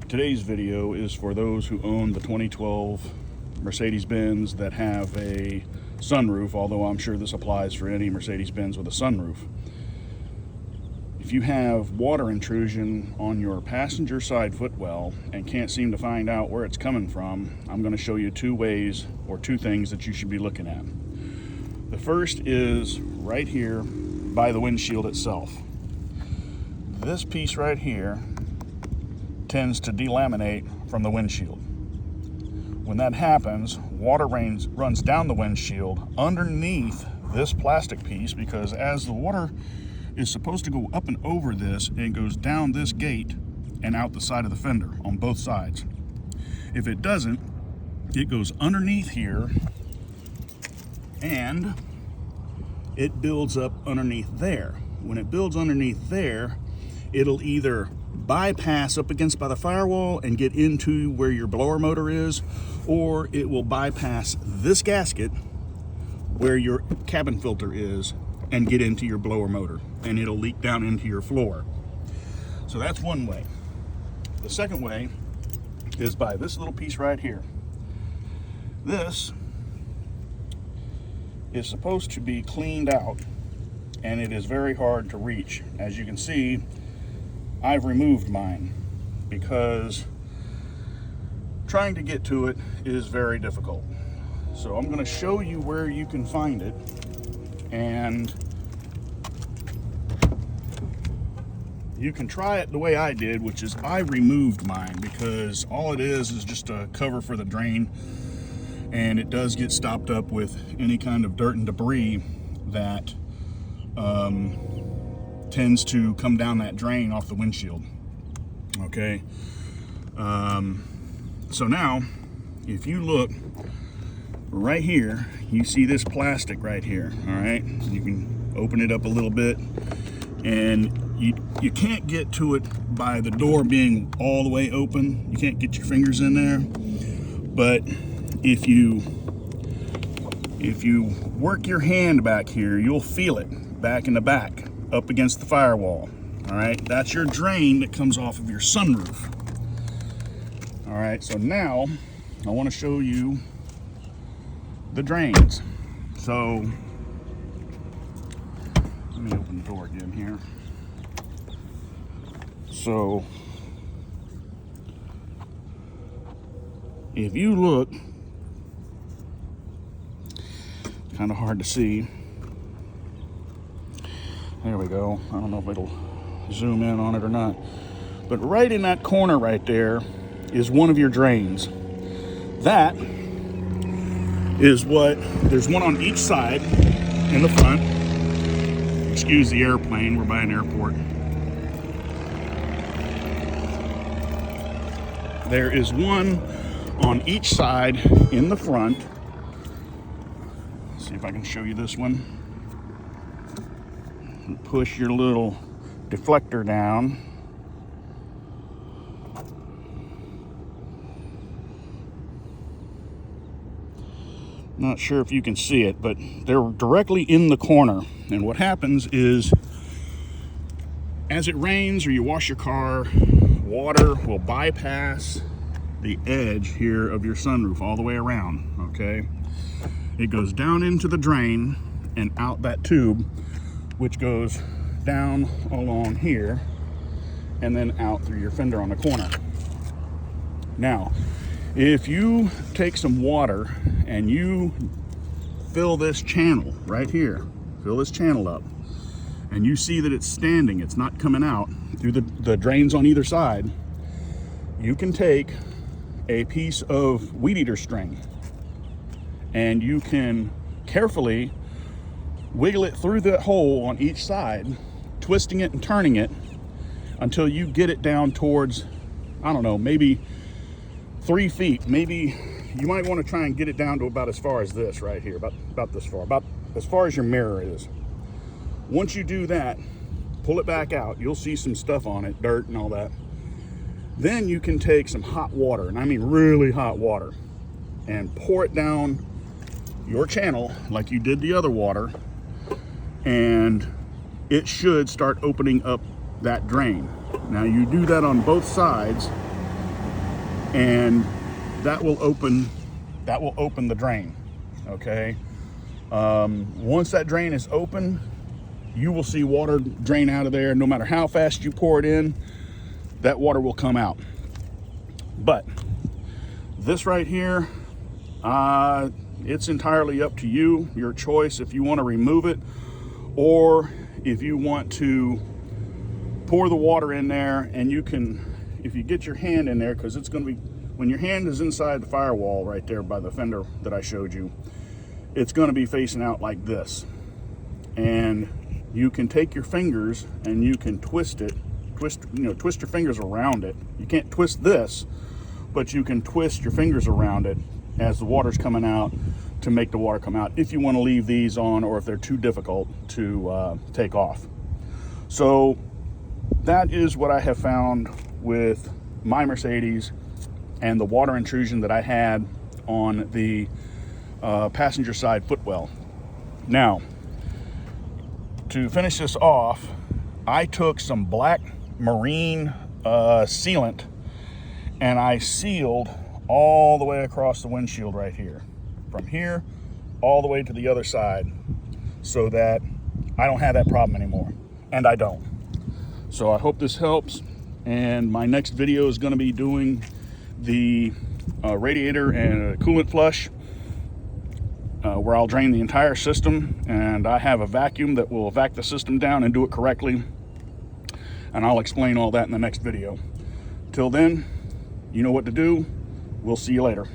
Today's video is for those who own the 2012 Mercedes-Benz that have a sunroof, although I'm sure this applies for any Mercedes-Benz with a sunroof. If you have water intrusion on your passenger side footwell and can't seem to find out where it's coming from, I'm going to show you two ways or two things that you should be looking at. The first is right here by the windshield itself. This piece right here tends to delaminate from the windshield. When that happens, water runs down the windshield underneath this plastic piece, because as the water is supposed to go up and over this, it goes down this gate and out the side of the fender on both sides. If it doesn't, it goes underneath here and it builds up underneath there. When it builds underneath there, it'll either bypass up against by the firewall and get into where your blower motor is, or it will bypass this gasket where your cabin filter is and get into your blower motor, and it'll leak down into your floor. So that's one way. The second way is by this little piece right here. This is supposed to be cleaned out, and it is very hard to reach. As you can see, I've removed mine because trying to get to it is very difficult. So I'm going to show you where you can find it, and you can try it the way I did, which is I removed mine, because all it is just a cover for the drain, and it does get stopped up with any kind of dirt and debris that tends to come down that drain off the windshield. Okay, so now if you look right here, you see this plastic right here. All right, you can open it up a little bit, and you can't get to it by the door being all the way open. You can't get your fingers in there, but if you work your hand back here, you'll feel it back in the back up against the firewall. All right, that's your drain that comes off of your sunroof. All right, so now I want to show you the drains. So let me open the door again here. So if you look, kind of hard to see. There we go. I don't know if it'll zoom in on it or not. But right in that corner right there is one of your drains. That is what, there's one on each side in the front. Excuse the airplane, we're by an airport. There is one on each side in the front. Let's see if I can show you this one. Push your little deflector down. Not sure if you can see it, but they're directly in the corner. And what happens is, as it rains or you wash your car, water will bypass the edge here of your sunroof all the way around, okay? It goes down into the drain and out that tube, which goes down along here and then out through your fender on the corner. Now, if you take some water and you fill this channel right here, fill this channel up, and you see that it's standing, it's not coming out through the drains on either side, you can take a piece of weed eater string and you can carefully wiggle it through the hole on each side, twisting it and turning it until you get it down towards, I don't know, maybe 3 feet. Maybe you might want to try and get it down to about as far as this right here, about this far, about as far as your mirror is. Once you do that, pull it back out, you'll see some stuff on it, dirt and all that. Then you can take some hot water, and I mean really hot water, and pour it down your channel like you did the other water, and it should start opening up that drain. Now you do that on both sides, and that will open the drain. Okay, once that drain is open, you will see water drain out of there. No matter how fast you pour it in, that water will come out. But this right here, it's entirely up to you, your choice, if you want to remove it or if you want to pour the water in there. And you can, if you get your hand in there, because it's going to be, when your hand is inside the firewall right there by the fender that I showed you, it's going to be facing out like this. And you can take your fingers and you can twist it, twist your fingers around it. You can't twist this, but you can twist your fingers around it as the water's coming out to make the water come out, if you want to leave these on or if they're too difficult to take off. So that is what I have found with my Mercedes and the water intrusion that I had on the passenger side footwell. Now, to finish this off, I took some black marine sealant and I sealed all the way across the windshield right here, from here all the way to the other side, so that I don't have that problem anymore. And I don't. So I hope this helps, and my next video is going to be doing the radiator and a coolant flush, where I'll drain the entire system, and I have a vacuum that will vac the system down and do it correctly, and I'll explain all that in the next video. Till then, you know what to do. We'll see you later.